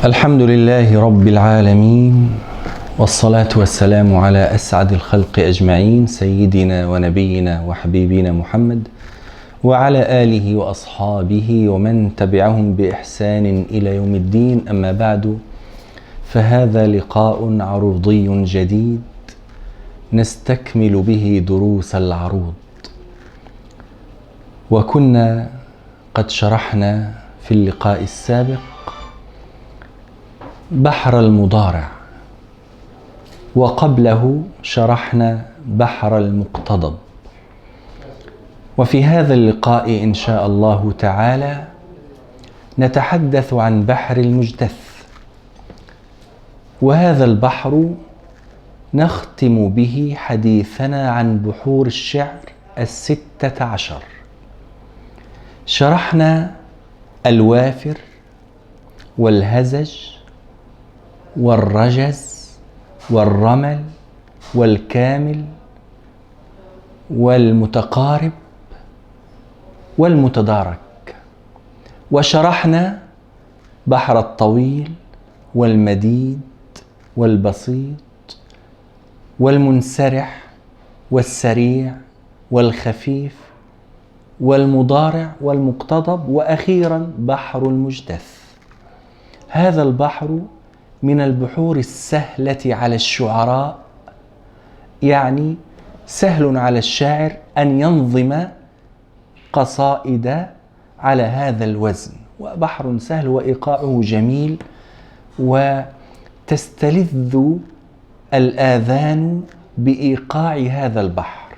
الحمد لله رب العالمين، والصلاة والسلام على أسعد الخلق أجمعين، سيدنا ونبينا وحبيبنا محمد وعلى آله وأصحابه ومن تبعهم بإحسان إلى يوم الدين. أما بعد، فهذا لقاء عروضي جديد نستكمل به دروس العروض. وكنا قد شرحنا في اللقاء السابق بحر المضارع، وقبله شرحنا بحر المقتضب. وفي هذا اللقاء إن شاء الله تعالى نتحدث عن بحر المجدث، وهذا البحر نختم به حديثنا عن بحور الشعر 16. شرحنا الوافر والهزج والرجز والرمل والكامل والمتقارب والمتدارك، وشرحنا بحر الطويل والمديد والبسيط والمنسرح والسريع والخفيف والمضارع والمقتضب، وأخيرا بحر المجدث. هذا البحر من البحور السهلة على الشعراء، يعني سهل على الشاعر أن ينظم قصائد على هذا الوزن، وبحر سهل وإيقاعه جميل وتستلذ الآذان بإيقاع هذا البحر.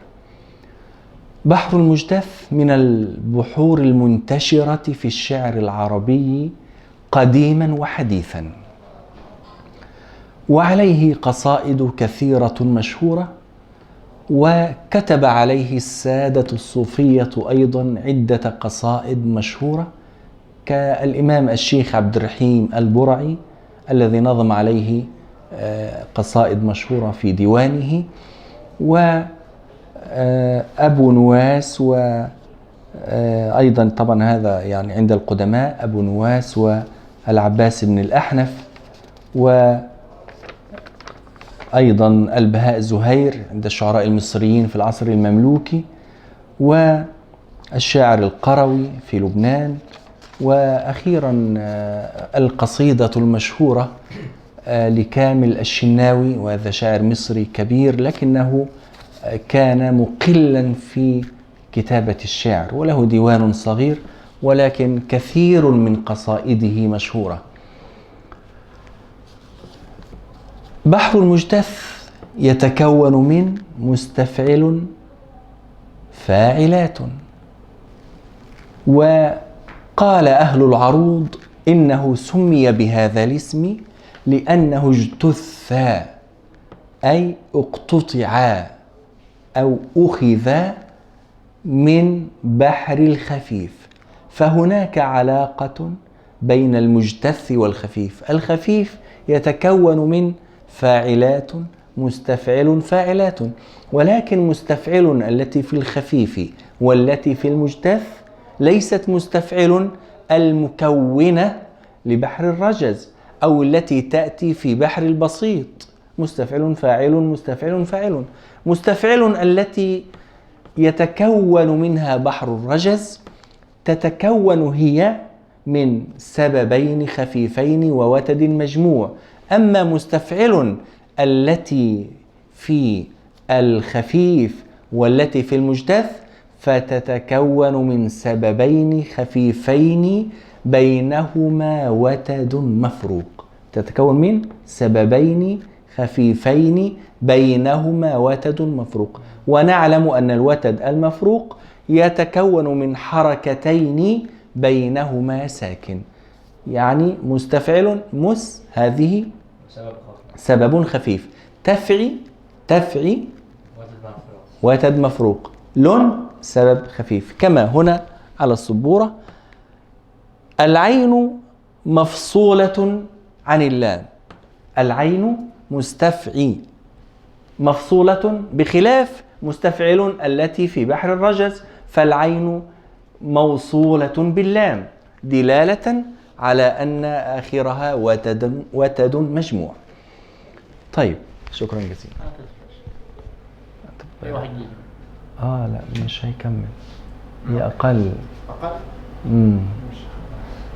بحر المجدث من البحور المنتشرة في الشعر العربي قديما وحديثا، وعليه قصائد كثيرة مشهورة، وكتب عليه السادة الصوفية أيضا عدة قصائد مشهورة، كالإمام الشيخ عبد الرحيم البرعي الذي نظم عليه قصائد مشهورة في ديوانه، وأبو نواس، وأيضا طبعا هذا يعني عند القدماء أبو نواس والعباس بن الأحنف، وأيضا البهاء زهير عند الشعراء المصريين في العصر المملوكي، والشاعر القروي في لبنان، وأخيرا القصيدة المشهورة لكامل الشناوي، وهذا شاعر مصري كبير لكنه كان مقلا في كتابة الشعر، وله ديوان صغير ولكن كثير من قصائده مشهورة. بحر المجدث يتكون من مستفعل فاعلات، وقال أهل العروض إنه سمي بهذا الاسم لأنه اجتثا، أي اقتطعا أو أخذا من بحر الخفيف، فهناك علاقة بين المجتث والخفيف. الخفيف يتكون من فاعلات مستفعل فاعلات، ولكن مستفعل التي في الخفيف والتي في المجتث ليست مستفعل المكونة لبحر الرجز أو التي تأتي في بحر البسيط. مستفعل فاعل مستفعل فاعل. مستفعل التي يتكون منها بحر الرجز تتكون هي من سببين خفيفين ووتد مجموع، أما مستفعل التي في الخفيف والتي في المجتث فتتكون من سببين خفيفين بينهما وتد مفروق. تتكون من سببين خفيفين بينهما وتد مفروق، ونعلم أن الوتد المفروق يتكون من حركتين بينهما ساكن، يعني مستفعل مس هذه سبب خفيف، تفعي وتد مفروق، لن سبب خفيف، كما هنا على السبورة. العين مفصولة عن اللام، العين مستفعي مفصولة، بخلاف مستفعل التي في بحر الرجز، فالعين موصولة باللام دلالة على أن آخرها وتد مجموع. طيب شكرا جزيلا. لا مش هيكمل، هي أقل.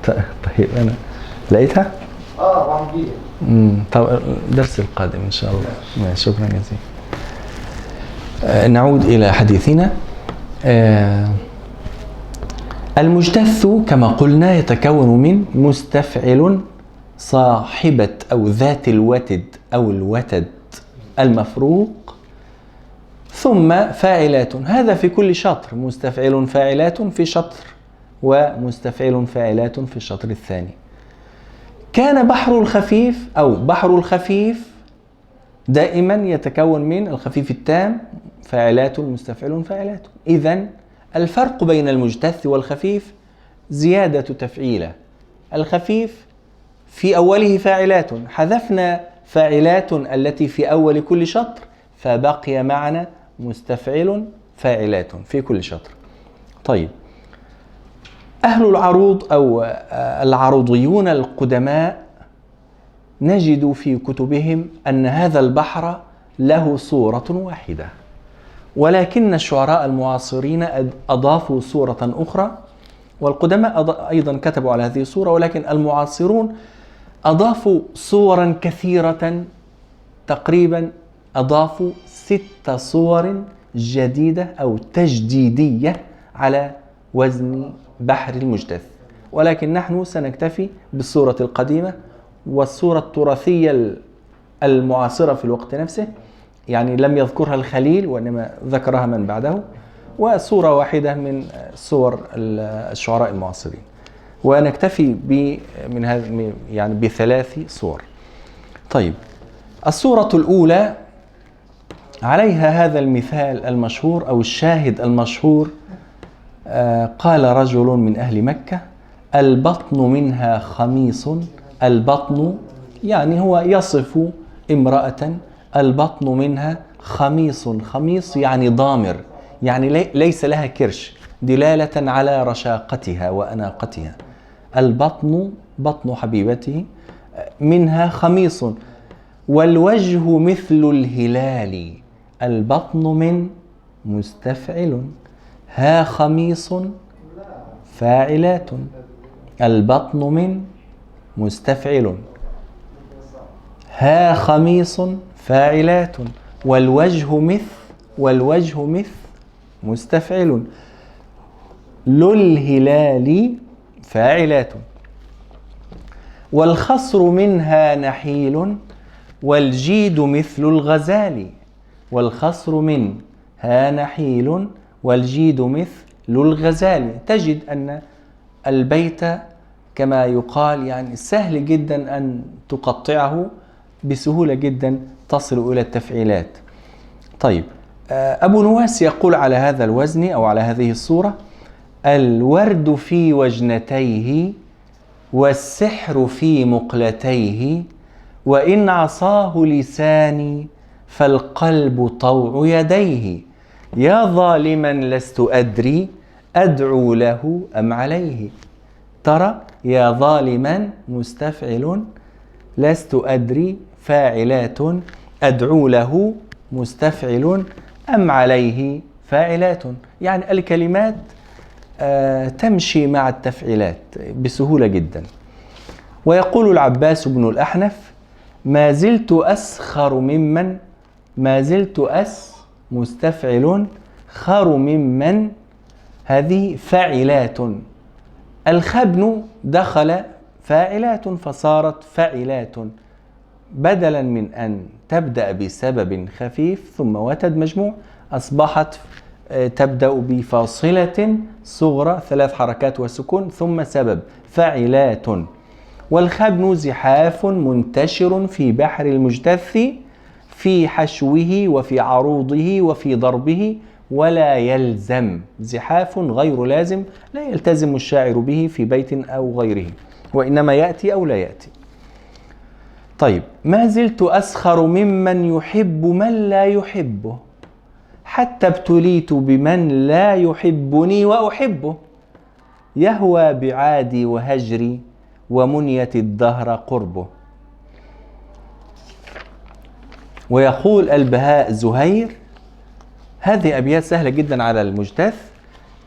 طيب أنا لقيتها؟ طب الدرس القادم إن شاء الله. شكرا جزيلا. نعود إلى حديثنا. المجتث كما قلنا يتكون من مستفعل صاحبة أو ذات الوتد أو الوتد المفروق، ثم فاعلات. هذا في كل شطر، مستفعل فاعلات في شطر، ومستفعل فاعلات في الشطر الثاني. كان بحر الخفيف أو بحر الخفيف دائما يتكون من الخفيف التام فاعلات مستفعل فاعلات. إذن الفرق بين المجتث والخفيف زيادة تفعيلة. الخفيف في أوله فاعلات، حذفنا فاعلات التي في أول كل شطر، فبقي معنا مستفعل فاعلات في كل شطر. طيب أهل العروض أو العروضيون القدماء نجد في كتبهم أن هذا البحر له صورة واحدة، ولكن الشعراء المعاصرين أضافوا صورة أخرى، والقدماء أيضا كتبوا على هذه الصورة، ولكن المعاصرون أضافوا صورا كثيرة، تقريبا أضافوا 6 صور جديدة أو تجديدية على وزن بحر المجتث، ولكن نحن سنكتفي بالصورة القديمة والصورة التراثية المعاصرة في الوقت نفسه، يعني لم يذكرها الخليل وإنما ذكرها من بعده، وصورة واحدة من صور الشعراء المعاصرين، ونكتفي من هذا يعني ب3 صور. طيب الصورة الأولى عليها هذا المثال المشهور أو الشاهد المشهور. قال رجل من أهل مكة: البطن منها خميص. البطن يعني هو يصف امرأة، البطن منها خميص. خميص يعني ضامر، يعني ليس لها كرش، دلالة على رشاقتها وأناقتها. البطن بطن حبيبته منها خميص، والوجه مثل الهلال. البطن من مستفعل، ها خميص فاعلات. البطن من مستفعل، ها خميص فاعلات، والوجه مثل مستفعل، للهلال فاعلات. والخصر منها نحيل، والجيد مثل الغزال. والخصر منها نحيل، والجيد مثل الغزال. تجد أن البيت كما يقال يعني سهل جدا أن تقطعه، بسهولة جدا تصل إلى التفعيلات. طيب أبو نواس يقول على هذا الوزن أو على هذه الصورة: الورد في وجنتيه، والسحر في مقلتيه، وإن عصاه لساني، فالقلب طوع يديه. يا ظالما لست أدري، أدعو له أم عليه. ترى يا ظالما مستفعل، لست أدري فاعلات، أدعو له مستفعل، أم عليه فاعلات. يعني الكلمات تمشي مع التفعيلات بسهولة جدا. ويقول العباس بن الأحنف: ما زلت أسخر ممن، ما زلت مستفعل، خر ممن، هذه فاعلات. الخبن دخل فاعلات فصارت فاعلات، بدلا من أن تبدأ بسبب خفيف ثم وتد مجموع، أصبحت تبدأ بفاصلة صغرى 3 حركات وسكون ثم سبب، فاعلات. والخبن زحاف منتشر في بحر المجتث، في حشوه وفي عروضه وفي ضربه، ولا يلزم. زحاف غير لازم، لا يلتزم الشاعر به في بيت أو غيره، وإنما يأتي أو لا يأتي. طيب ما زلت أسخر ممن يحب من لا يحبه، حتى ابتليت بمن لا يحبني وأحبه. يهوى بعادي وهجري، ومنيت الدهر قربه. ويقول البهاء زهير، هذه أبيات سهلة جدا على المجتث: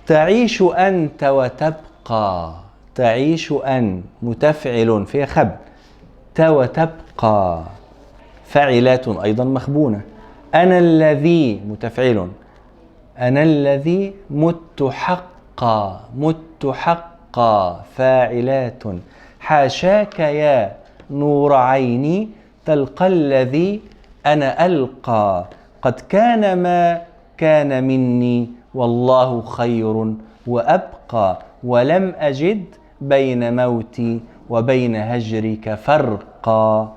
تعيش أنت وتبقى، تعيش أن متفعل فيها خب، وتبقى فاعلات أيضا مخبونة. أنا الذي متفعل، أنا الذي مت حقا، مت حقا فاعلات. حاشاك يا نور عيني تلقى الذي أنا ألقى. قد كان ما كان مني والله خير وأبقى. ولم أجد بين موتي وبين هجرك فرقا.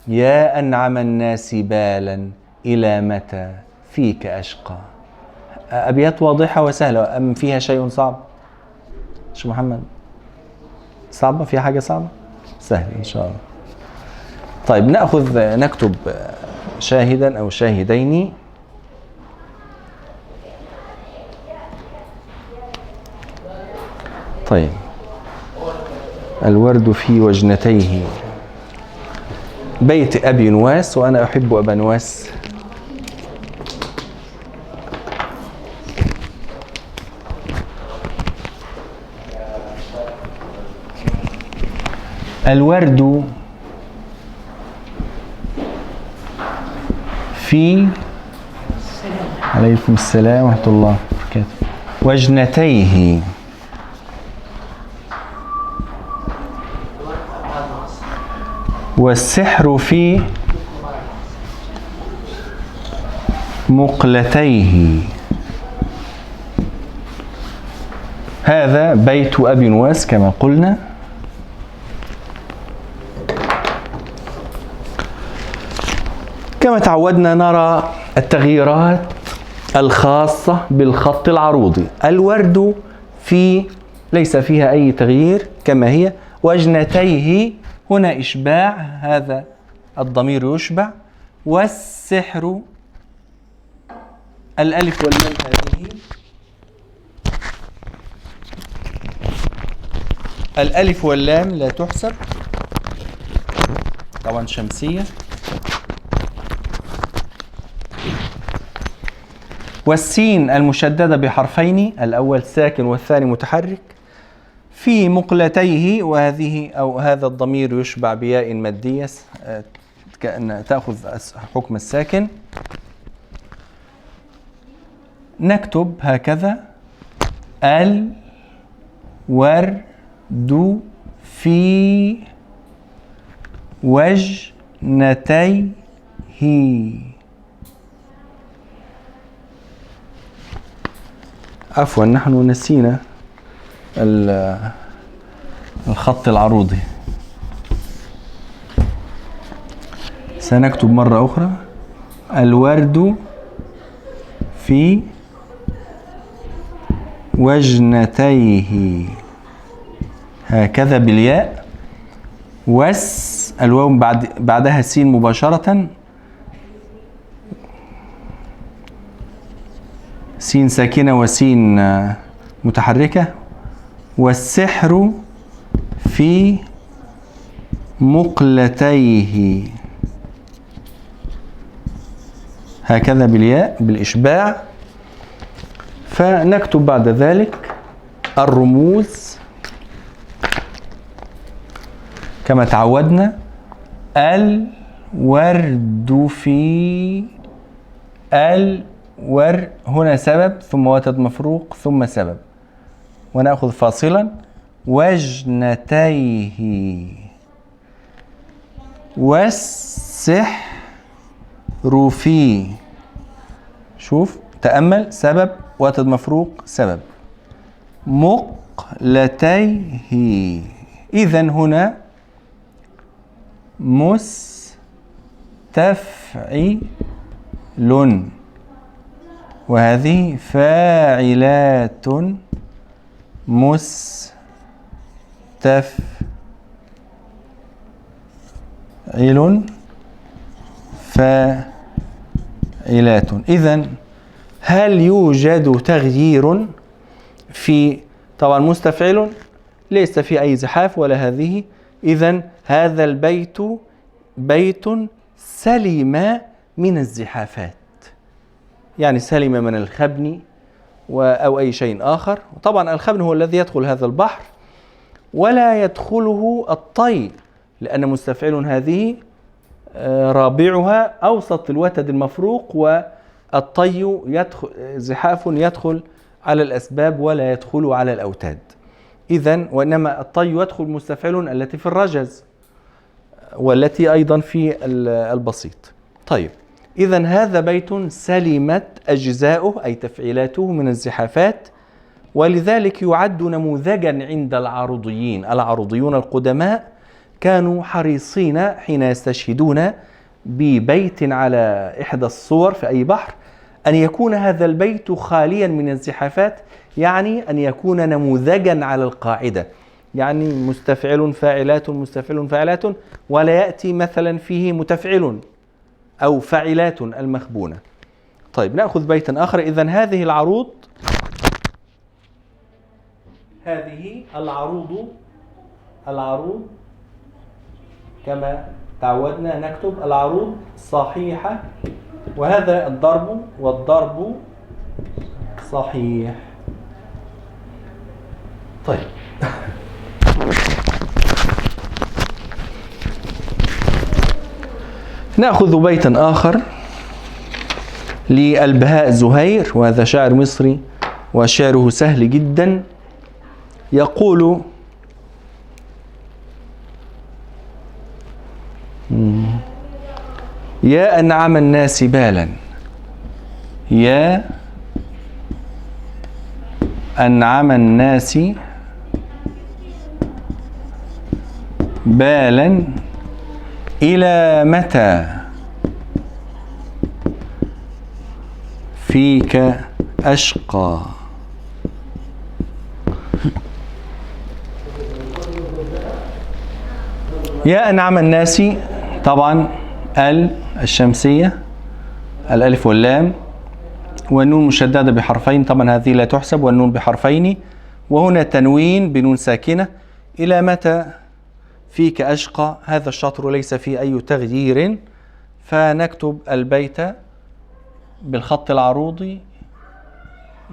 يا أنعم الناس بالا إلى متى فيك أشقى. أبيات واضحة وسهلة، أم فيها شيء صعب؟ شو محمد؟ صعبة؟ في حاجة صعبة؟ سهل إن شاء الله. طيب نكتب شاهدا أو شاهدين. طيب، الورد في وجنتيه، بيت أبي نواس، وأنا أحب أبا نواس. الورد في، عليكم السلام ورحمة الله وبركاته، وجنتيه، والسحر في مقلتيه. هذا بيت أبي نواس كما قلنا. كما تعودنا نرى التغييرات الخاصة بالخط العروضي. الورد في ليس فيها أي تغيير كما هي. وجنتيه هنا إشباع، هذا الضمير يشبع. والسحر الألف واللام هذه، الألف واللام لا تحسب طبعا شمسية. والسين المشددة بحرفين، الأول ساكن والثاني متحرك، في مقلتيه، وهذه أو هذا الضمير يشبع بياء مادية كأن تأخذ حكم الساكن. نكتب هكذا: الورد في وجنتيه. عفوا، نحن نسينا الخط العروضي. سنكتب مرة أخرى: الورد في وجنتيه، هكذا بالياء. الواو بعدها سين مباشرة، سين ساكنة وسين متحركة. والسحر في مقلتيه، هكذا بالياء بالإشباع. فنكتب بعد ذلك الرموز كما تعودنا: الورد في هنا سبب ثم وتد مفروق ثم سبب، ونأخذ فاصلا. وجنتيه، والسحر في، شوف تأمل، سبب وتد مفروق سبب، مقلتيه. إذن هنا مستفعل، وهذه فاعلات، مستفعل فاعلات. إذن هل يوجد تغيير في، طبعا مستفعل ليس في أي زحاف ولا هذه. إذن هذا البيت بيت سلم من الزحافات، يعني سلم من الخبن أو أي شيء آخر. طبعا الخبن هو الذي يدخل هذا البحر، ولا يدخله الطي، لأن مستفعل هذه رابعها أوسط الوتد المفروق، والطي زحاف يدخل على الأسباب ولا يدخل على الأوتاد. إذن وإنما الطي يدخل مستفعل التي في الرجز والتي أيضا في البسيط. طيب، إذن هذا بيت سلمت أجزاؤه أي تفعيلاته من الزحافات، ولذلك يعد نموذجا عند العروضيين. العروضيون القدماء كانوا حريصين حين يستشهدون ببيت على إحدى الصور في أي بحر أن يكون هذا البيت خاليا من الزحافات، يعني أن يكون نموذجا على القاعدة، يعني مستفعل فاعلات مستفعل فاعلات، ولا يأتي مثلا فيه متفعل أو فاعلات المخبونة. طيب، نأخذ بيتا آخر. إذن هذه العروض، هذه العروض كما تعودنا نكتب العروض صحيحة، وهذا الضرب، والضرب صحيح. طيب نأخذ بيتا آخر للبهاء زهير، وهذا شاعر مصري وشعره سهل جدا. يقول: يا أنعم الناس بالا، يا أنعم الناس بالا، إلى متى فيك أشقى. يا أنعم الناس، طبعا الشمسية، الألف واللام، والنون مشددة بحرفين، طبعا هذه لا تحسب، والنون بحرفين، وهنا تنوين بنون ساكنة. إلى متى فيك أشقى، هذا الشطر ليس فيه أي تغيير، فنكتب البيت بالخط العروضي: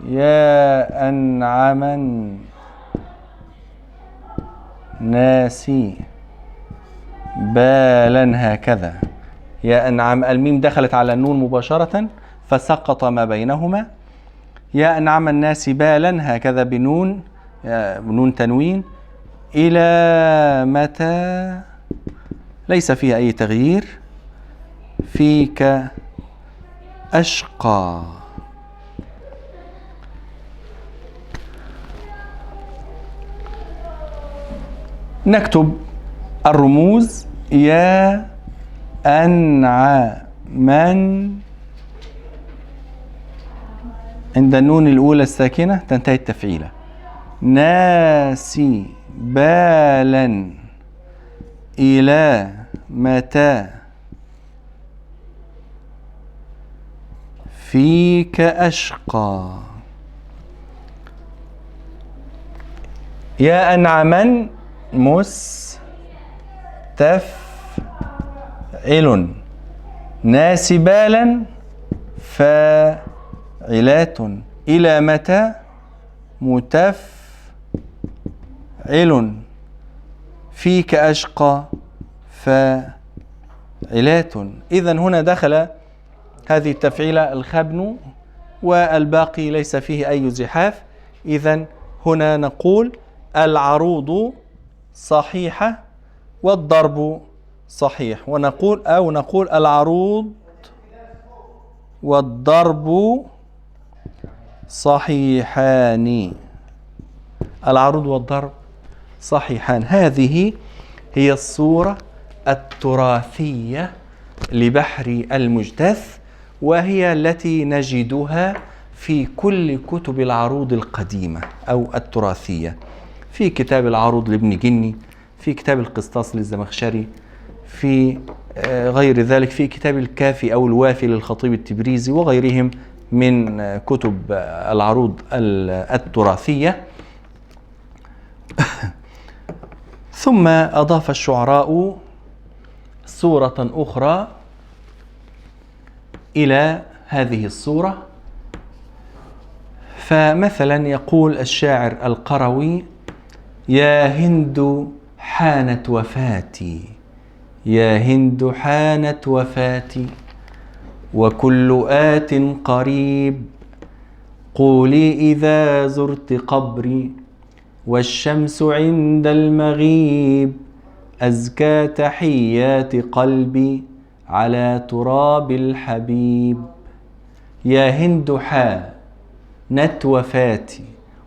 يا أنعم الناس بالا، هكذا. يا أنعم، الميم دخلت على النون مباشرة فسقط ما بينهما. يا أنعم الناس بالا، هكذا بنون تنوين. إلى متى، ليس فيها أي تغيير. فيك أشقى. نكتب الرموز: يا أنعمن، عند النون الأولى الساكنة تنتهي التفعيلة. ناسي بالا، إلى متى فيك أشقى. يا أنعمن مستفعل، ناسبالا فاعلات، إلى متى متفعل، فيك أشقى فاعلات. إذن هنا دخل هذه التفعيلة الخبن، والباقي ليس فيه أي زحاف. إذن هنا نقول العروض صحيحة والضرب صحيح، نقول العروض والضرب صحيحان. العروض والضرب صحيحان. هذه هي الصورة التراثية لبحر المجتث، وهي التي نجدها في كل كتب العروض القديمة أو التراثية، في كتاب العروض لابن جني، في كتاب القسطاس للزمخشري، في غير ذلك في كتاب الكافي أو الوافي للخطيب التبريزي، وغيرهم من كتب العروض التراثية. ثم أضاف الشعراء صورة أخرى إلى هذه الصورة. فمثلا يقول الشاعر القروي: يا هند حانت وفاتي، يا هند حانت وفاتي، وكل آت قريب، قولي إذا زرت قبري، والشمس عند المغيب، أزكى تحيات قلبي على تراب الحبيب. يا هند حانت وفاتي،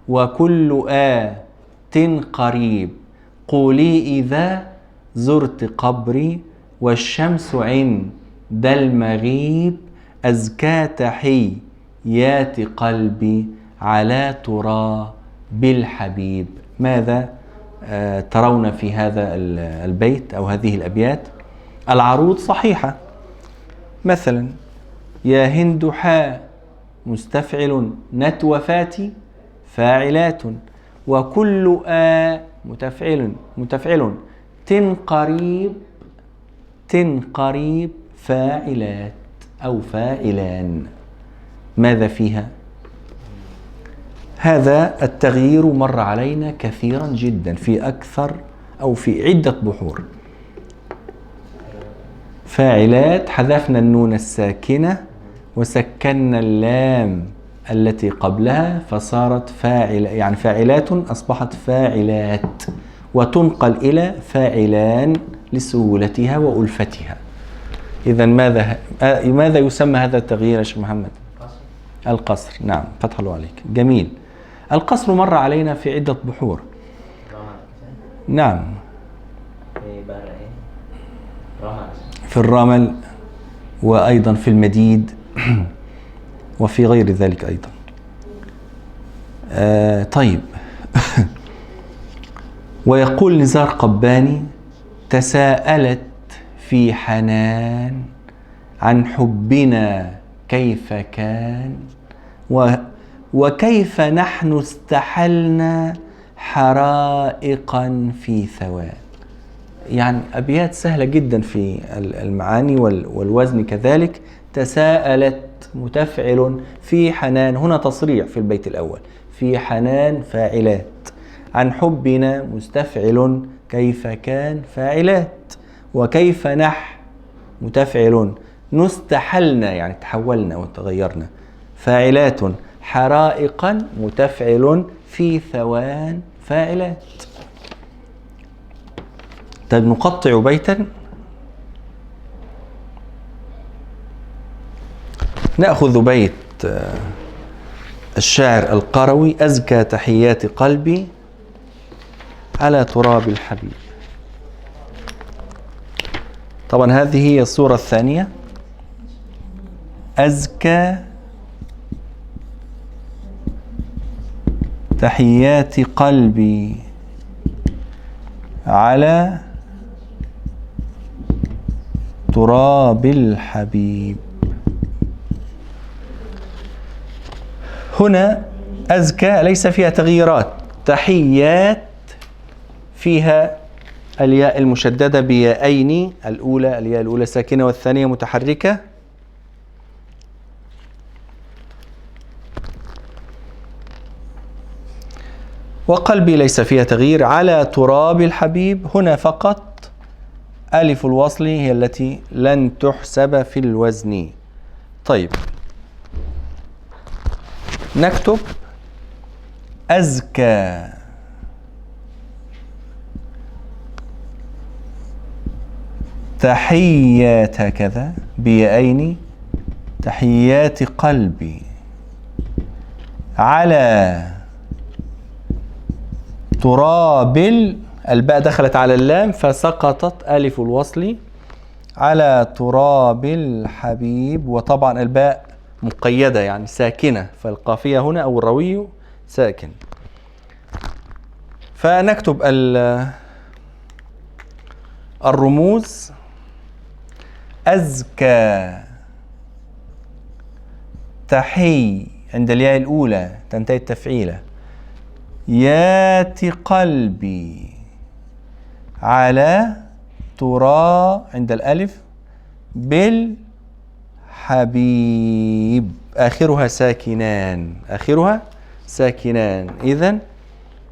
وكل آت قريب، قولي إذا زرت قبري، والشمس عند المغيب، أزكى تحيات قلبي على تراب الحبيب. ماذا ترون في هذا البيت أو هذه الأبيات؟ العروض صحيحة. مثلا يا هند مستفعل، نت وفاتي فاعلات، وكل متفعل، قريب، قريب فاعلات أو فاعلان. ماذا فيها؟ هذا التغيير مر علينا كثيرا جدا في أكثر أو في عدة بحور. فاعلات حذفنا النون الساكنة وسكننا اللام التي قبلها فصارت فاعل، يعني فاعلات أصبحت فاعلات، وتنقل إلى فاعلان لسهولتها وألفتها. إذا ماذا يسمى هذا التغيير يا شيخ محمد؟ القصر. نعم، فتح الله عليك، جميل. القصر مر علينا في عدة بحور. نعم، في الرمل، وأيضا في المديد، وفي غير ذلك أيضا. طيب. ويقول نزار قباني: تساءلت في حنان عن حبنا كيف كان، وكيف نحن استحلنا حرائقا في ثوان. يعني أبيات سهلة جدا في المعاني والوزن كذلك. تساءلت متفعل، في حنان، هنا تصريع في البيت الأول، في حنان فاعلات، عن حبنا مستفعل، كيف كان فاعلات، وكيف متفعل، نستحلنا يعني تحولنا وتغيرنا، فاعلات، حرائقا متفعل، في ثوان فاعلات. طيب نقطع بيتا. نأخذ بيت الشاعر القروي: أزكى تحيات قلبي على تراب الحبيب. طبعا هذه هي الصورة الثانية: أزكى تحيات قلبي على تراب الحبيب. هنا أزكى ليس فيها تغييرات، تحيات فيها الياء المشددة بيائين، الأولى الياء الأولى ساكنة والثانية متحركة. وقلبي ليس فيها تغيير. على تراب الحبيب هنا فقط ألف الوصل هي التي لن تحسب في الوزن. طيب نكتب: أزكى تحيات، هكذا بيائين، تحيات قلبي على تراب، الباء دخلت على اللام فسقطت ألف الوصل، على تراب الحبيب. وطبعا الباء مقيدة يعني ساكنة، فالقافية هنا أو الروي ساكن. فنكتب الرموز: أزكى تحي عند الياء الأولى تنتهي التفعيلة، يات قلبي على ترى عند الألف بالحبيب، آخرها ساكنان، آخرها ساكنان. إذن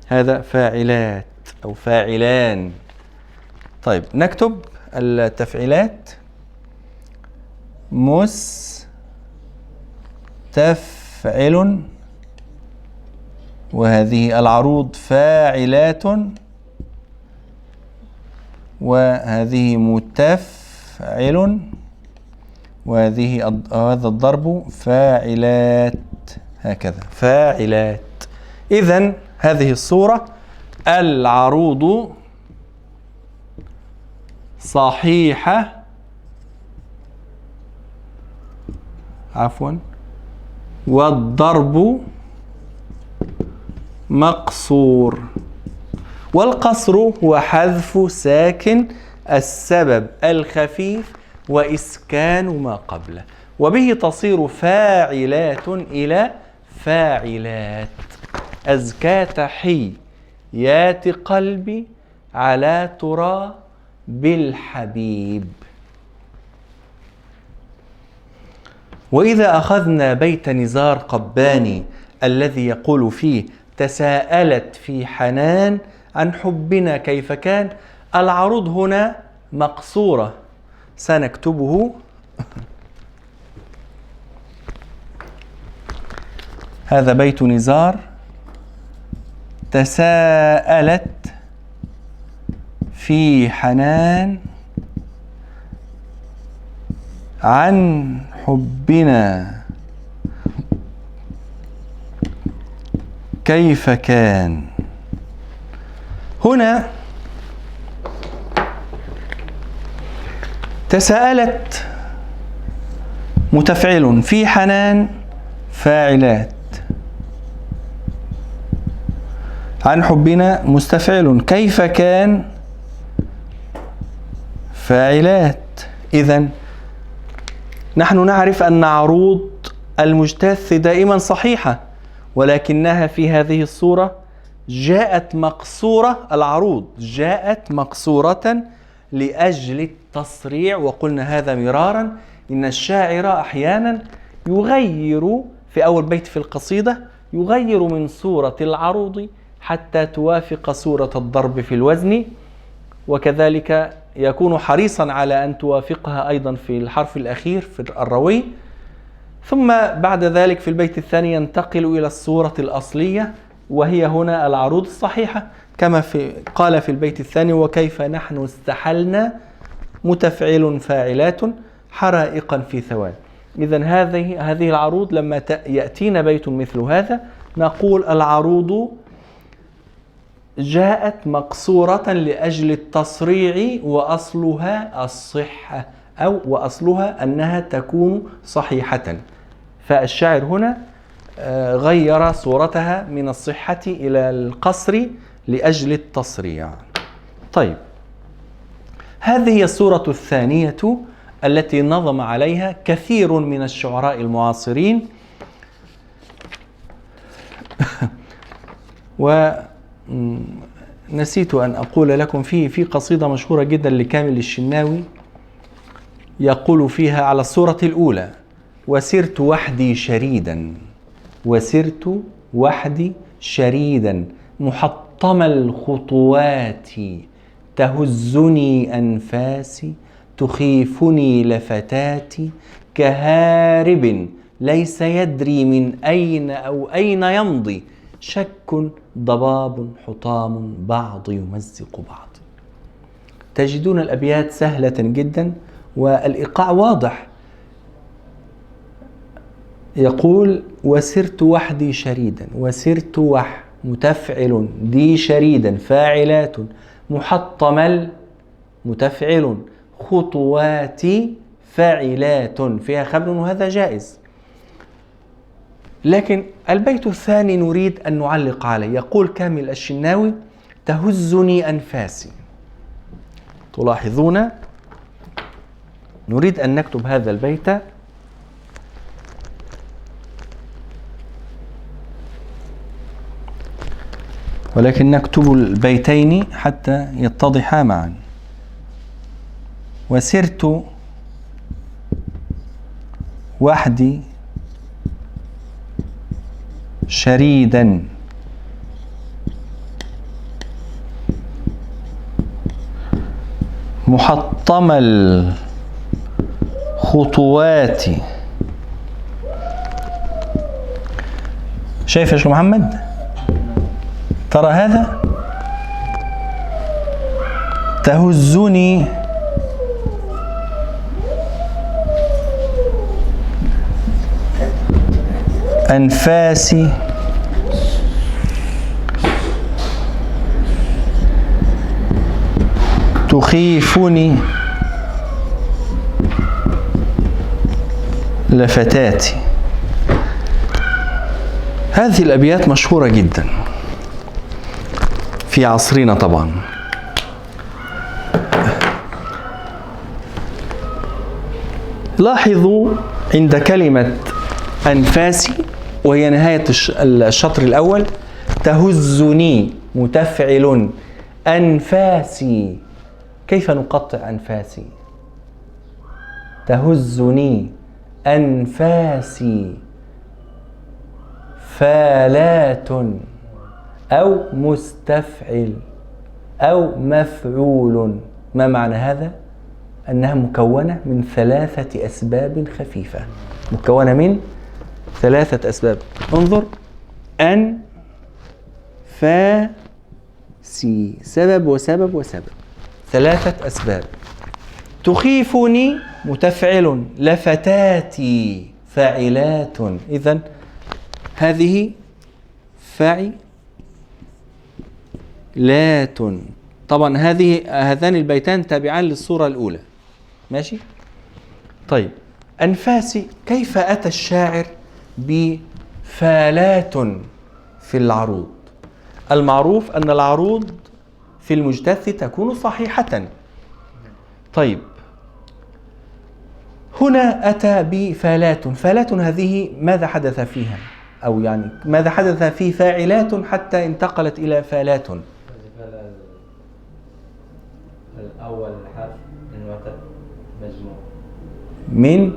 هذا فاعلات أو فاعلان. طيب نكتب التفعيلات. مستفعل، وهذه العروض فاعلات، وهذه متفعل، وهذه هذا الضرب فاعلات، هكذا فاعلات. إذن هذه الصورة: العروض صحيحة، والضرب مقصور. والقصر هو حذف ساكن السبب الخفيف وإسكان ما قبله، وبه تصير فاعلات إلى فاعلات. أزكى تحيات قلبي على ترى بالحبيب. وإذا أخذنا بيت نزار قباني الذي يقول فيه: تساءلت في حنان عن حبنا كيف كان، العروض هنا مقصورة، سنكتبه. هذا بيت نزار: تساءلت في حنان عن حبنا كيف كان. هنا تساءلت متفعل، في حنان فاعلات، عن حبنا مستفعل، كيف كان فاعلات. إذن نحن نعرف أن عروض المجتث دائما صحيحة، ولكنها في هذه الصورة جاءت مقصورة. العروض جاءت مقصورة لأجل التصريع، وقلنا هذا مرارا إن الشاعر أحيانا يغير في أول بيت في القصيدة، يغير من صورة العروض حتى توافق صورة الضرب في الوزن، وكذلك يكون حريصا على أن توافقها أيضا في الحرف الأخير في الروي. ثم بعد ذلك في البيت الثاني ينتقل إلى الصورة الأصلية، وهي هنا العروض الصحيحة، كما قال في البيت الثاني: وكيف نحن استحلنا متفعل فاعلات حرائقا في ثوان. إذن هذه العروض لما يأتينا بيت مثل هذا نقول العروض جاءت مقصورة لأجل التصريع، وأصلها الصحة، أو وأصلها أنها تكون صحيحة. فالشاعر هنا غير صورتها من الصحة إلى القصر لأجل التصريع. طيب، هذه هي الصورة الثانية التي نظم عليها كثير من الشعراء المعاصرين. ونسيت أن أقول لكم في قصيدة مشهورة جدا لكامل الشناوي يقول فيها على الصورة الأولى: وسرت وحدي شريدا، وسرت وحدي شريدا، محطم الخطوات تهزني أنفاسي، تخيفني لفتاتي، كهارب ليس يدري من أين أو أين يمضي، شك ضباب حطام بعض يمزق بعض. تجدون الأبيات سهلة جدا والإيقاع واضح. يقول: وسرت وحدي شريدا، وسرت متفعل، دي شريدا فاعلات، محطم متفعل، خطواتي فاعلات، فيها خبر، وهذا جائز. لكن البيت الثاني نريد أن نعلق عليه. يقول كامل الشناوي: تهزني أنفاسي. تلاحظون نريد أن نكتب هذا البيت ولكن نكتب البيتين حتى يتضحا معا. وسرت وحدي شريدا محطم الخطوات. شايف يا شيخ محمد؟ ترى هذا تهزني أنفاسي تخيفني لفتاتي. هذه الأبيات مشهورة جدا في عصرنا طبعا. لاحظوا عند كلمة أنفاسي وهي نهاية الشطر الأول، تهزني متفعل أنفاسي. كيف نقطع أنفاسي؟ تهزني أنفاسي فالات أو مستفعل أو مفعول. ما معنى هذا؟ أنها مكونة من 3 أسباب خفيفة، مكونة من 3 أسباب. انظر، أن فا سي، سبب وسبب وسبب، 3 أسباب. تخيفني متفعل، لفتاتي فاعلات. إذن هذه فاعلات. طبعا هذان البيتان تابعان للصورة الأولى. ماشي؟ طيب، أنفاسي، كيف أتى الشاعر بفالات في العروض؟ المعروف أن العروض في المجتث تكون صحيحة. طيب، هنا أتى بفالات. فالات هذه ماذا حدث فيها؟ أو يعني ماذا حدث في فاعلات حتى انتقلت إلى فالات؟ الأول حرف من وتد مجموع. من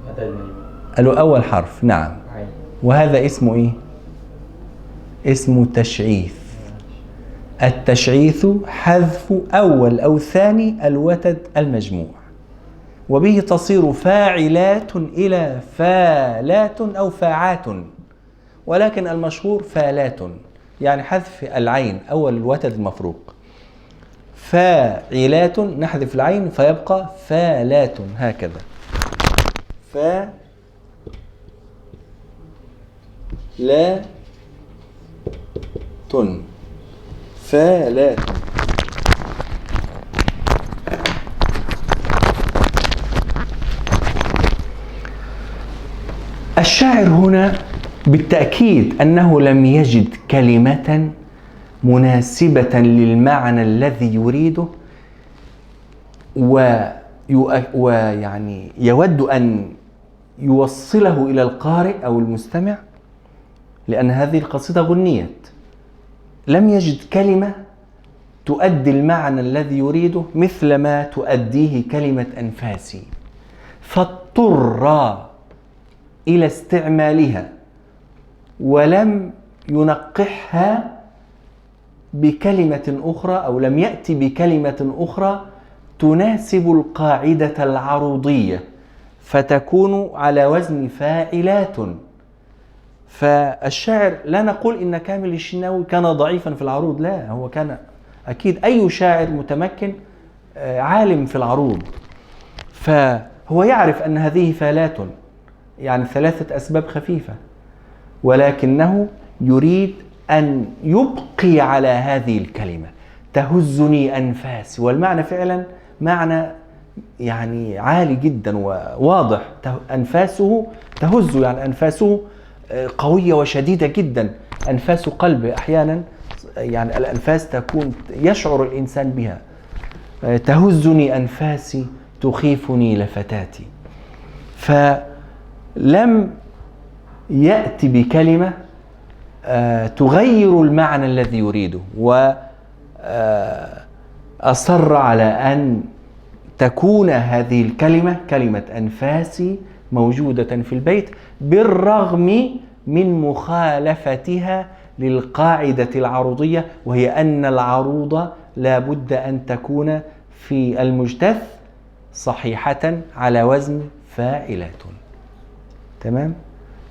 وتد مجموع. الأول حرف، نعم. عين. وهذا اسمه إيه؟ اسمه تشعيث. التشعيث حذف أول أو ثاني الوتد المجموع، وبه تصير فاعلات إلى فالات أو فاعات، ولكن المشهور فالات، يعني حذف العين أول الوتد المفروق. فاعلات نحذف العين فيبقى فالات، هكذا. فالات فالات. الشاعر هنا بالتأكيد أنه لم يجد كلمة مناسبة للمعنى الذي يريده، ويعني يود أن يوصله إلى القارئ أو المستمع، لأن هذه القصيدة غنيت. لم يجد كلمة تؤدي المعنى الذي يريده مثل ما تؤديه كلمة أنفاسي، فاضطر إلى استعمالها ولم ينقحها بكلمة أخرى، أو لم يأتي بكلمة أخرى تناسب القاعدة العروضية فتكون على وزن فاعلات. فالشاعر، لا نقول إن كامل الشناوي كان ضعيفا في العروض، لا، هو كان أكيد أي شاعر متمكن عالم في العروض، فهو يعرف أن هذه فالات، يعني 3 أسباب خفيفة، ولكنه يريد أن يبقي على هذه الكلمة تهزني أنفاسي، والمعنى فعلا معنى يعني عالي جدا وواضح. أنفاسه تهز، يعني أنفاسه قوية وشديدة جدا، أنفاس قلب أحيانا، يعني الأنفاس تكون يشعر الإنسان بها. تهزني أنفاسي تخيفني لفتاتي. فلم يأتي بكلمة تغير المعنى الذي يريده، وأصر على أن تكون هذه الكلمة كلمة أنفاسي موجودة في البيت بالرغم من مخالفتها للقاعدة العروضية، وهي أن العروض لا بد أن تكون في المجتث صحيحة على وزن فاعلة. تمام؟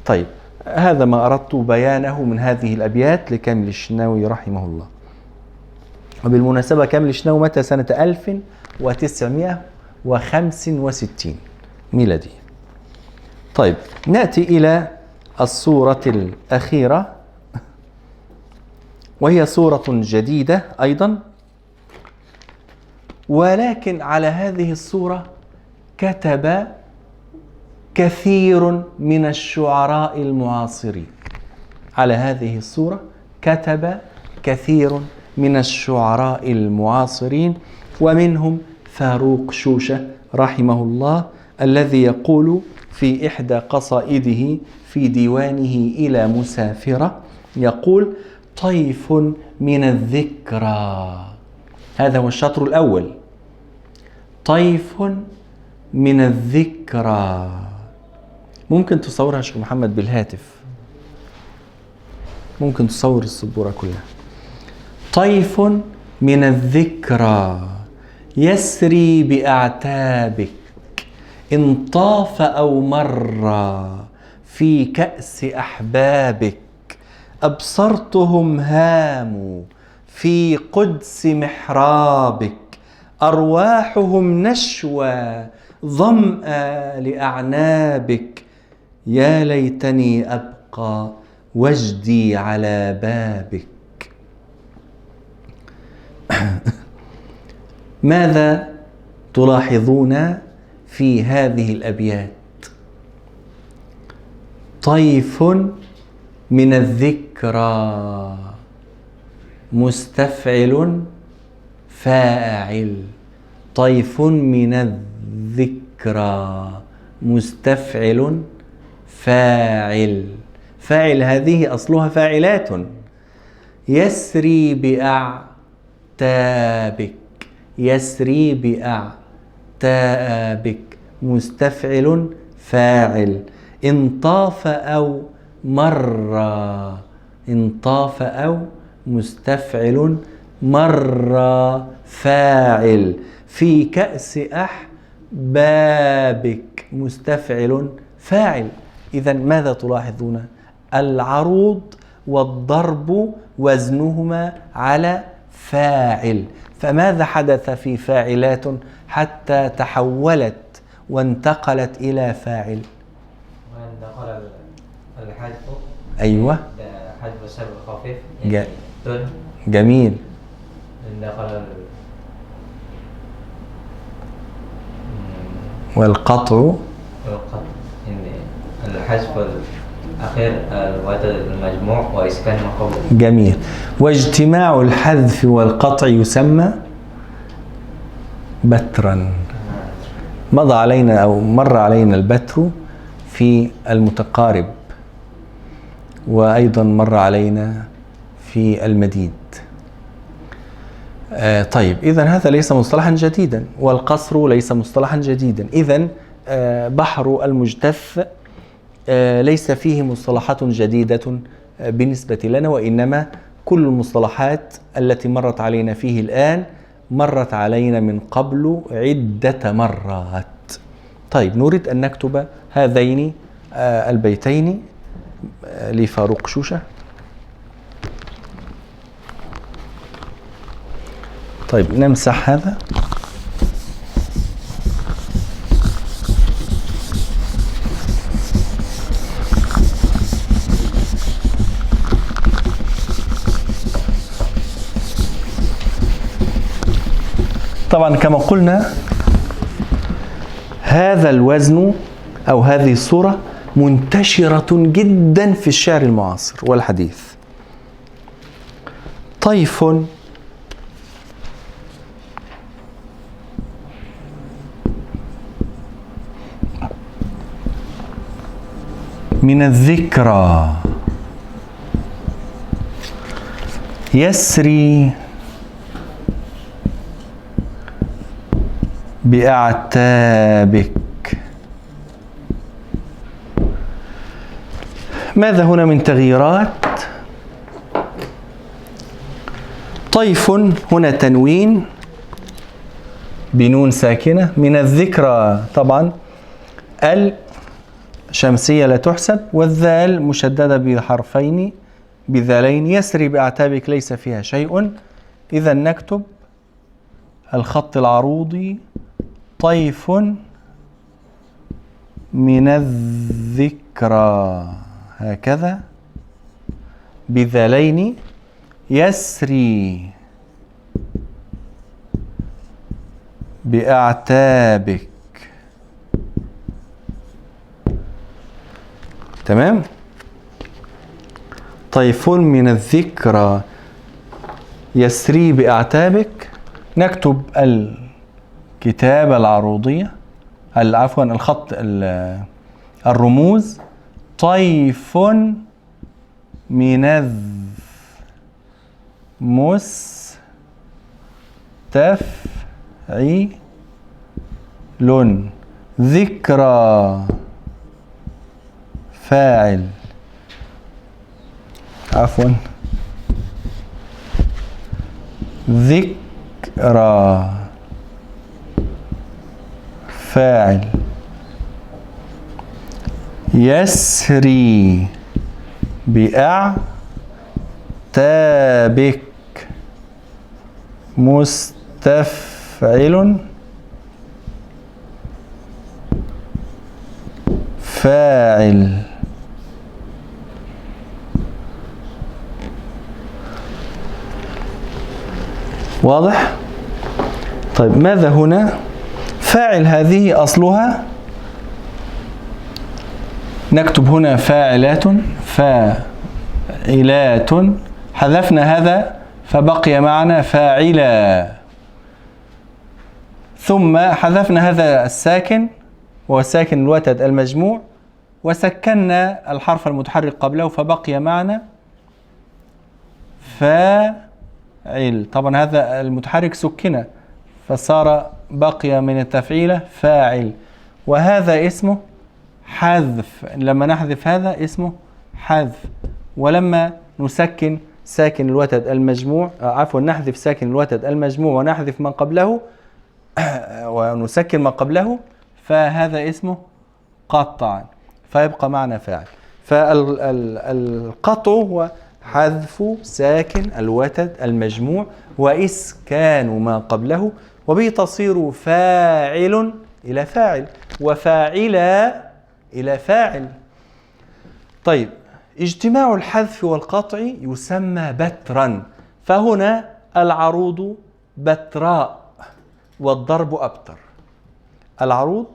طيب، هذا ما أردت بيانه من هذه الأبيات لكامل الشناوي رحمه الله. وبالمناسبة كامل الشناوي متى؟ سنة 1965 ميلادية. طيب، نأتي إلى الصورة الأخيرة، وهي صورة جديدة أيضا، ولكن على هذه الصورة كتب كثير من الشعراء المعاصرين. على هذه الصورة كتب كثير من الشعراء المعاصرين، ومنهم فاروق شوشة رحمه الله، الذي يقول في إحدى قصائده في ديوانه إلى مسافرة، يقول: طيف من الذكرى. هذا هو الشطر الأول. طيف من الذكرى. ممكن تصورها شيخ محمد بالهاتف، ممكن تصور السبورة كلها. طيف من الذكرى يسري بأعتابك، إن طاف أو مر في كأس أحبابك، أبصرتهم هاموا في قدس محرابك، أرواحهم نشوى ظمأ لأعنابك، يا ليتني أبقى وجدي على بابك. ماذا تلاحظون في هذه الأبيات؟ طيف من الذكرى مستفعل فاعل. طيف من الذكرى مستفعل فاعل. فاعل هذه أصلها فاعلات. يسري بأعتابك، يسري بأعتابك مستفعل فاعل. إن طاف أو مر، إن طاف أو مستفعل مر فاعل. في كأس أحبابك مستفعل فاعل. إذن ماذا تلاحظون؟ العروض والضرب وزنهما على فاعل. فماذا حدث في فاعلات حتى تحولت وانتقلت إلى فاعل؟ وإن دخل الحذف. أيوة، حذف السبب الخفيف تن. جميل. إن دخل والقطع. الحذف الأخير الوتد المجموع وإسكان ما قبله. جميل. واجتماع الحذف والقطع يسمى بترا. مضى علينا أو مر علينا البتر في المتقارب، وأيضا مر علينا في المديد. طيب، إذن هذا ليس مصطلحا جديدا، والقصر ليس مصطلحا جديدا. إذن بحر المجتث ليس فيه مصطلحات جديدة بالنسبة لنا، وإنما كل المصطلحات التي مرت علينا فيه الآن مرت علينا من قبل عدة مرات. طيب، نريد أن نكتب هذين البيتين لفاروق شوشة. طيب، نمسح هذا. طبعا كما قلنا هذا الوزن أو هذه الصورة منتشرة جدا في الشعر المعاصر والحديث. طيف من الذكرى يسري بأعتابك. ماذا هنا من تغييرات؟ طيف هنا تنوين بنون ساكنة. من الذكرى طبعا الشمسية لا تحسب، والذال مشددة بحرفين بذالين. يسري بأعتابك ليس فيها شيء، إذا نكتب الخط العروضي طيف من الذكرى هكذا بذالين. يسري بأعتابك. تمام. طيف من الذكرى يسري بأعتابك. نكتب الكتابة العروضية، عفوا الخط الرموز طيف من مستفعل ذكرى فاعل، عفوا ذكرى فاعل. يسري بأعتابك مستفعل فاعل. واضح؟ طيب ماذا هنا؟ فاعل هذه أصلها، نكتب هنا فاعلات فاعلات، حذفنا هذا فبقي معنا فاعلا، ثم حذفنا هذا الساكن وهو ساكن الوتد المجموع، وسكننا الحرف المتحرك قبله فبقي معنا فاعل. طبعا هذا المتحرك سكن فصار بقي من التفعيلة فاعل، وهذا اسمه حذف. لما نحذف هذا اسمه حذف، ولما نسكن ساكن الوتد المجموع، عفوا نحذف ساكن الوتد المجموع ونحذف ما قبله ونسكن ما قبله، فهذا اسمه قطع، فيبقى معنا فاعل. فالقطع هو حذف ساكن الوتد المجموع وإسكان ما قبله، وبه تصير فاعل إلى فاعل وفاعلا إلى فاعل. طيب اجتماع الحذف والقطع يسمى بترا، فهنا العروض بتراء والضرب أبتر. العروض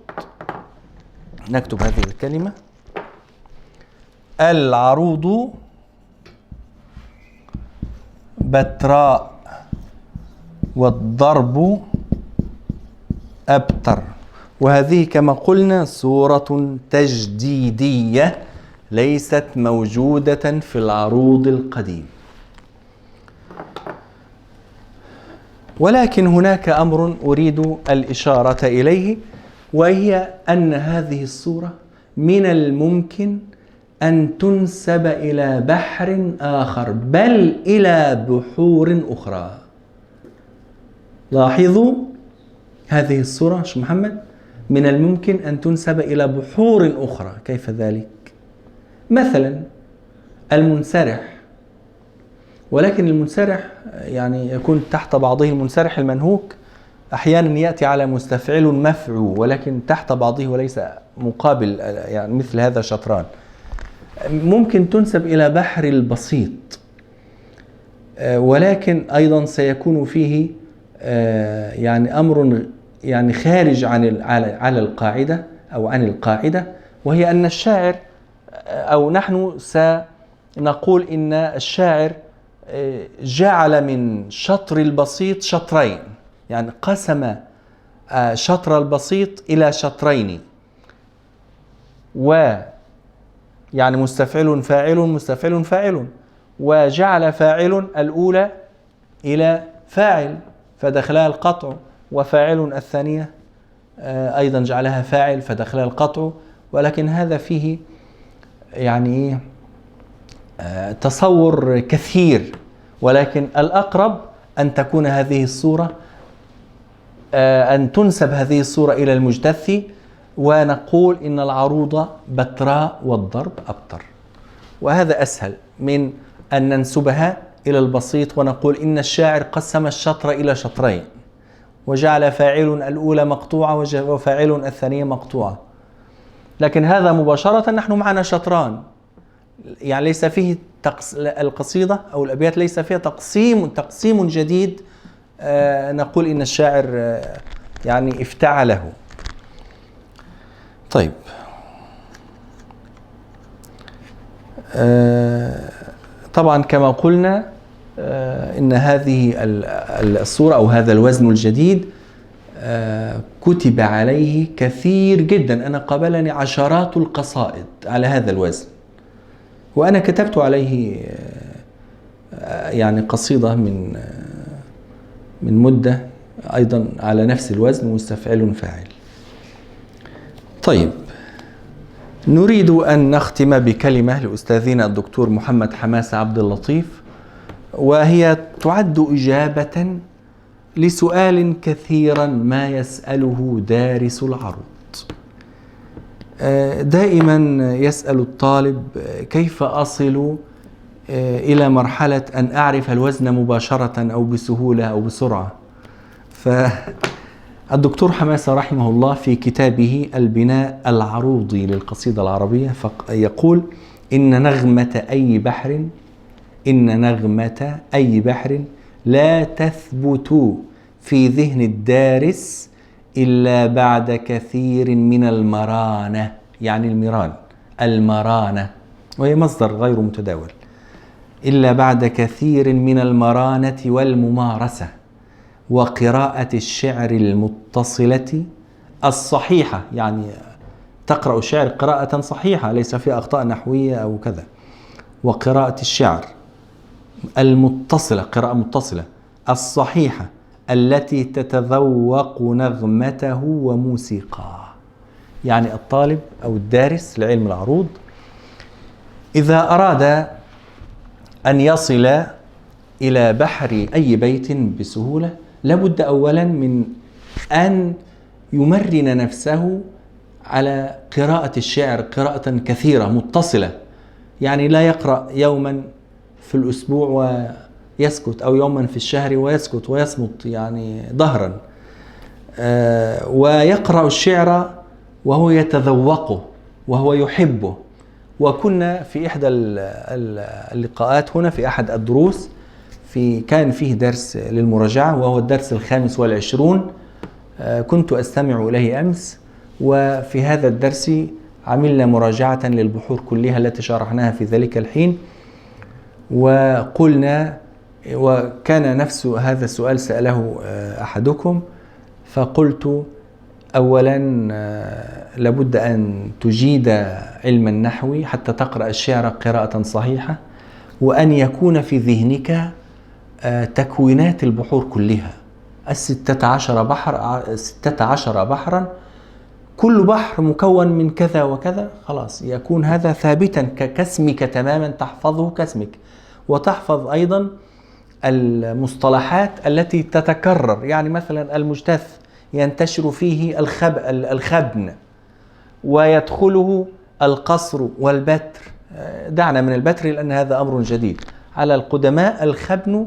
نكتب هذه الكلمة، العروض بتراء والضرب أبتر. وهذه كما قلنا صورة تجديدية ليست موجودة في العروض القديم. ولكن هناك أمر أريد الإشارة إليه، وهي أن هذه الصورة من الممكن أن تنسب إلى بحر آخر بل إلى بحور أخرى. لاحظوا هذه الصورة شيخ محمد من الممكن أن تنسب إلى بحور أخرى. كيف ذلك؟ مثلا المنسرح، ولكن المنسرح يعني يكون تحت بعضه المنسرح المنهوك أحيانا يأتي على مستفعل مفعول، ولكن تحت بعضه وليس مقابل، يعني مثل هذا شطران. ممكن تنسب إلى بحر البسيط، ولكن أيضا سيكون فيه يعني أمر يعني خارج عن على القاعدة أو عن القاعدة، وهي أن الشاعر أو نحن سنقول إن الشاعر جعل من شطر البسيط شطرين، يعني قسم شطر البسيط إلى شطرين، ويعني مستفعل فاعل مستفعل فاعل، وجعل فاعل الأولى إلى فاعل فدخلها القطع، وفاعل الثانية أيضا جعلها فاعل فدخلها القطع. ولكن هذا فيه يعني تصور كثير، ولكن الأقرب أن تكون هذه الصورة، أن تنسب هذه الصورة إلى المجتث، ونقول إن العروض بتراء والضرب أبتر، وهذا أسهل من أن ننسبها إلى البسيط ونقول إن الشاعر قسم الشطر إلى شطرين وجعل فاعل الأولى مقطوعة وفاعل الثانية مقطوعة. لكن هذا مباشرة نحن معنا شطران، يعني ليس فيه القصيدة أو الأبيات ليس فيها تقسيم جديد نقول إن الشاعر يعني افتعله. طيب، طبعا كما قلنا إن هذه الصورة أو هذا الوزن الجديد كتب عليه كثير جدا. أنا قابلني عشرات القصائد على هذا الوزن، وأنا كتبت عليه يعني قصيدة من مدة أيضا على نفس الوزن، مستفعل فاعل. طيب، نريد أن نختم بكلمة لأستاذنا الدكتور محمد حماسة عبد اللطيف، وهي تعد إجابة لسؤال كثيرا ما يسأله دارس العروض. دائما يسأل الطالب كيف أصل إلى مرحلة أن أعرف الوزن مباشرة أو بسهولة أو بسرعة. فالدكتور حماسة رحمه الله في كتابه البناء العروضي للقصيدة العربية يقول إن نغمة أي بحر لا تثبت في ذهن الدارس إلا بعد كثير من المرانة، يعني المرانة وهي مصدر غير متداول، إلا بعد كثير من المرانة والممارسة وقراءة الشعر المتصلة الصحيحة، يعني تقرأ الشعر قراءة صحيحة ليس فيها أخطاء نحوية أو كذا، وقراءة الشعر المتصلة، قراءة متصلة الصحيحة التي تتذوق نغمته وموسيقاه. يعني الطالب أو الدارس لعلم العروض إذا أراد أن يصل إلى بحر أي بيت بسهولة لابد أولا من أن يمرن نفسه على قراءة الشعر قراءة كثيرة متصلة، يعني لا يقرأ يوما في الأسبوع ويسكت، أو يوما في الشهر ويسكت ويصمت يعني ظهرا، ويقرأ الشعر وهو يتذوقه وهو يحبه. وكنا في إحدى اللقاءات هنا في أحد الدروس كان فيه درس للمراجعة وهو الدرس 25، كنت أستمع إليه أمس، وفي هذا الدرس عملنا مراجعة للبحور كلها التي شرحناها في ذلك الحين، وقلنا، وكان نفس هذا السؤال سأله أحدكم، فقلت أولا لابد أن تجيد علم النحو حتى تقرأ الشعر قراءة صحيحة، وأن يكون في ذهنك تكوينات البحور كلها 16 بحرا، كل بحر مكون من كذا وكذا، خلاص يكون هذا ثابتا كاسمك تماما، تحفظه كاسمك، وتحفظ أيضا المصطلحات التي تتكرر. يعني مثلا المجتث ينتشر فيه الخبن ويدخله القصر والبتر، دعنا من البتر لأن هذا أمر جديد على القدماء، الخبن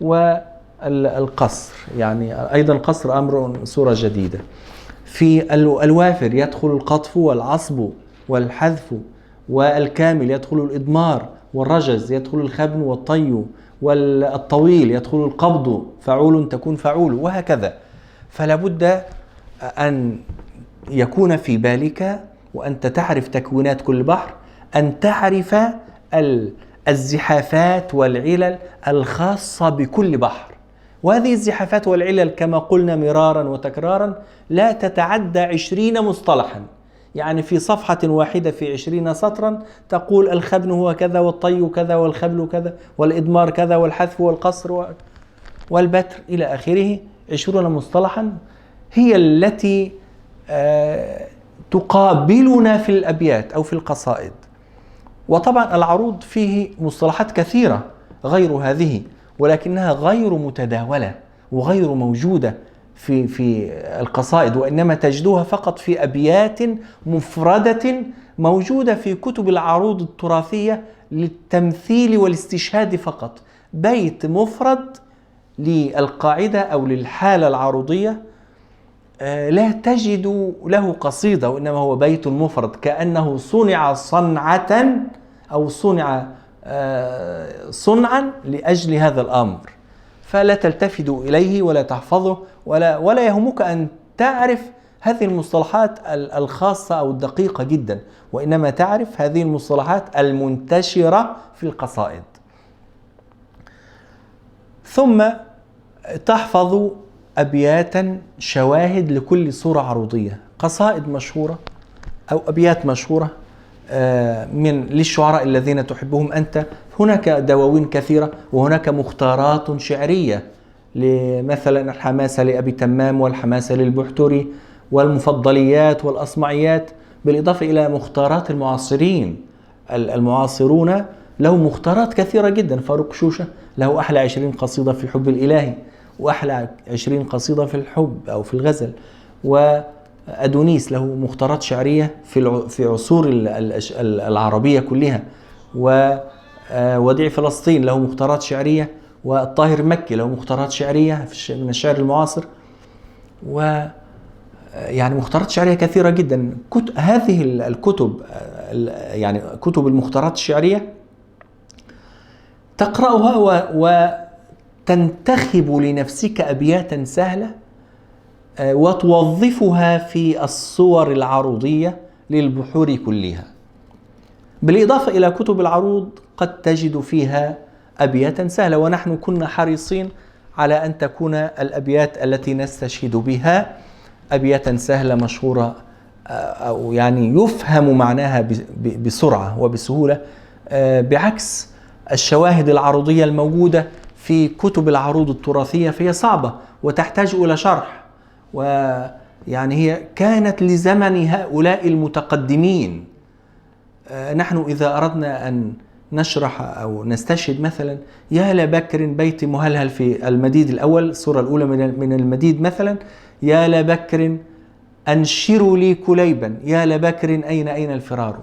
والقصر، يعني أيضا القصر أمر صورة جديدة. في الوافر يدخل القطف والعصب والحذف، والكامل يدخل الإضمار، والرجز يدخل الخبن والطي، والطويل يدخل القبض، فعول تكون فعول، وهكذا. فلا بد أن يكون في بالك وأنت تعرف تكوينات كل بحر أن تعرف الزحافات والعلل الخاصة بكل بحر، وهذه الزحافات والعلل كما قلنا مرارا وتكرارا لا تتعدى 20 مصطلحا، يعني في صفحة واحدة في 20 سطرا تقول الخبن هو كذا والطي كذا والخبل كذا والإضمار كذا والحذف والقصر والبتر إلى آخره. 20 مصطلحا هي التي تقابلنا في الأبيات أو في القصائد. وطبعا العروض فيه مصطلحات كثيرة غير هذه، ولكنها غير متداولة وغير موجودة في القصائد، وإنما تجدوها فقط في أبيات مفردة موجودة في كتب العروض التراثية للتمثيل والاستشهاد فقط. بيت مفرد للقاعدة أو للحالة العروضية لا تجد له قصيدة، وإنما هو بيت مفرد كأنه صنع صنعة أو صنع صنعا لأجل هذا الأمر. فلا تلتفت إليه ولا تحفظه ولا يهمك أن تعرف هذه المصطلحات الخاصة أو الدقيقة جدا، وإنما تعرف هذه المصطلحات المنتشرة في القصائد. ثم تحفظ أبياتا شواهد لكل صورة عروضية، قصائد مشهورة أو أبيات مشهورة للشعراء الذين تحبهم أنت. هناك دواوين كثيرة، وهناك مختارات شعرية، مثلا الحماسة لأبي تمام والحماسة للبحتري والمفضليات والأصمعيات، بالإضافة إلى مختارات المعاصرين. المعاصرون له مختارات كثيرة جدا. فاروق شوشة له أحلى 20 قصيدة في الحب الإلهي، وأحلى 20 قصيدة في الحب أو في الغزل. وأدونيس له مختارات شعرية في عصور العربية كلها. ووديع فلسطين له مختارات شعرية، والطاهر مكي له مختارات شعرية من الشعر المعاصر، يعني مختارات شعرية كثيرة جدا. هذه الكتب يعني كتب المختارات الشعرية تقرأها وتنتخب لنفسك أبياتا سهلة وتوظفها في الصور العروضية للبحور كلها. بالإضافة إلى كتب العروض قد تجد فيها أبياتا سهلة، ونحن كنا حريصين على أن تكون الأبيات التي نستشهد بها أبياتا سهلة مشهورة، أو يعني يفهم معناها بسرعة وبسهولة، بعكس الشواهد العروضية الموجودة في كتب العروض التراثية، فهي صعبة وتحتاج إلى شرح. ويعني هي كانت لزمن هؤلاء المتقدمين. نحن إذا أردنا أن نشرح أو نستشهد مثلا يا لبكر بيت مهلهل في المديد الأول، السورة الأولى من المديد مثلا: يا لبكر أنشروا لي كليبا، يا لبكر أين الفرار.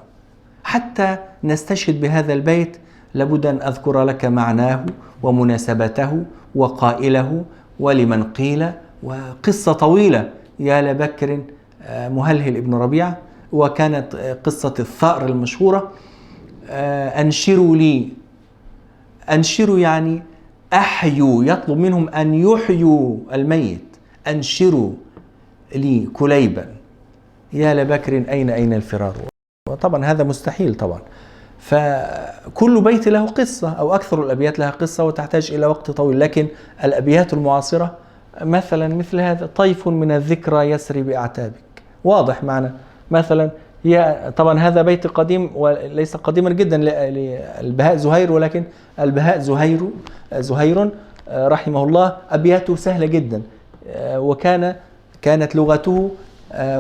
حتى نستشهد بهذا البيت لابد أن أذكر لك معناه ومناسبته وقائله ولمن قيل، وقصة طويلة. يا لبكر مهلهل ابن ربيعة، وكانت قصة الثأر المشهورة. أنشروا لي، أنشروا يعني أحيوا، يطلب منهم أن يحيوا الميت. أنشروا لي كليبا، يا لبكر أين الفرار. وطبعا هذا مستحيل طبعا. فكل بيت له قصة، أو أكثر الأبيات لها قصة وتحتاج إلى وقت طويل. لكن الأبيات المعاصرة مثلا مثل هذا: طيف من الذكرى يسري بأعتابك، واضح معنا. مثلا طبعا هذا بيت قديم وليس قديما جدا للبهاء زهير، ولكن البهاء زهير رحمه الله أبياته سهلة جدا، كانت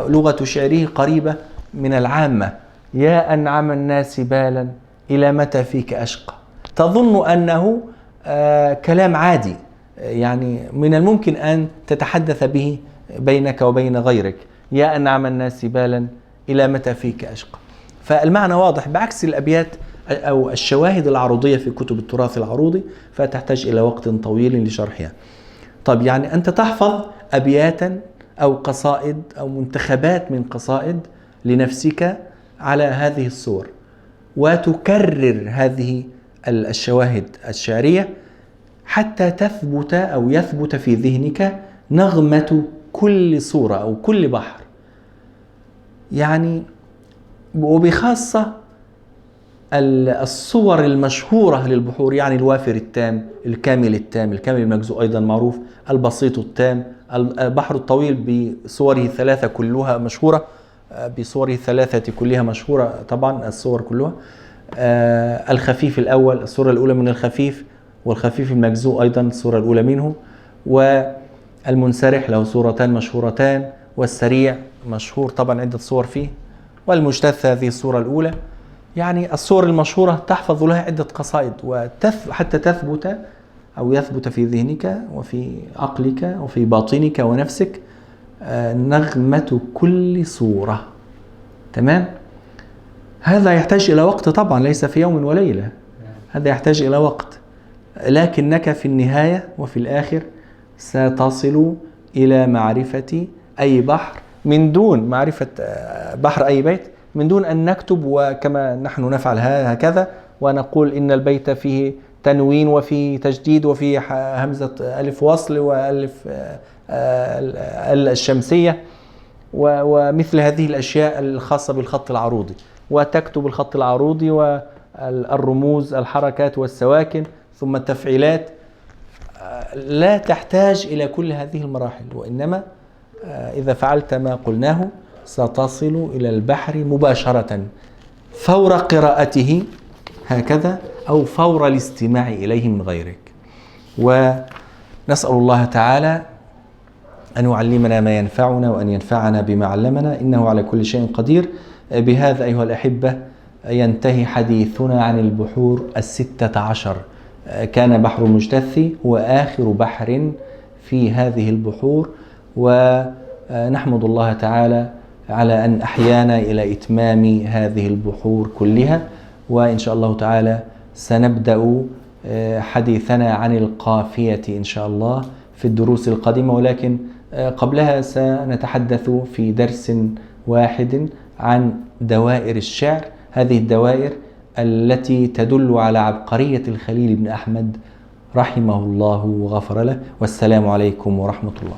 لغة شعره قريبة من العامة. يا أنعم الناس بالا إلى متى فيك أشقى. تظن أنه كلام عادي، يعني من الممكن أن تتحدث به بينك وبين غيرك. يا أنعم الناس بالا إلى متى فيك أشقى. فالمعنى واضح، بعكس الأبيات أو الشواهد العروضية في كتب التراث العروضي، فتحتاج إلى وقت طويل لشرحها. طب يعني أنت تحفظ أبياتا أو قصائد أو منتخبات من قصائد لنفسك على هذه الصور، وتكرر هذه الشواهد الشعرية حتى تثبت أو يثبت في ذهنك نغمة كل صورة أو كل بحر. يعني وبخاصة الصور المشهورة للبحور، يعني الوافر التام، الكامل المجزوء أيضا معروف، البسيط التام، البحر الطويل بصوره الثلاثة كلها مشهورة، بصوره الثلاثة كلها مشهورة طبعا الصور كلها. الخفيف الأول، الصورة الأولى من الخفيف، والخفيف المجزوء أيضا الصورة الأولى منه، والمنسرح له صورتان مشهورتان، والسريع مشهور طبعا عدة صور فيه، والمجتث هذه الصورة الأولى. يعني الصور المشهورة تحفظ لها عدة قصائد حتى تثبت أو يثبت في ذهنك وفي عقلك وفي باطنك ونفسك نغمة كل صورة. تمام؟ هذا يحتاج إلى وقت طبعا، ليس في يوم وليلة، هذا يحتاج إلى وقت، لكنك في النهاية وفي الآخر ستصل إلى معرفة أي بحر من دون معرفة بحر أي بيت، من دون أن نكتب وكما نحن نفعل هكذا ونقول إن البيت فيه تنوين وفيه تجديد وفيه همزة ألف وصل وألف الشمسية ومثل هذه الأشياء الخاصة بالخط العروضي، وتكتب الخط العروضي والرموز الحركات والسواكن ثم التفعيلات. لا تحتاج إلى كل هذه المراحل، وإنما إذا فعلت ما قلناه ستصل إلى البحر مباشرة فور قراءته هكذا أو فور الاستماع إليه من غيرك. ونسأل الله تعالى أن يعلمنا ما ينفعنا وأن ينفعنا بما علمنا، إنه على كل شيء قدير. بهذا أيها الأحبة ينتهي حديثنا عن البحور 16. كان بحر المجتث هو آخر بحر في هذه البحور، ونحمد الله تعالى على أن أحيانا إلى إتمام هذه البحور كلها. وإن شاء الله تعالى سنبدأ حديثنا عن القافية إن شاء الله في الدروس القادمة، ولكن قبلها سنتحدث في درس واحد عن دوائر الشعر، هذه الدوائر التي تدل على عبقرية الخليل بن أحمد رحمه الله وغفر له. والسلام عليكم ورحمة الله.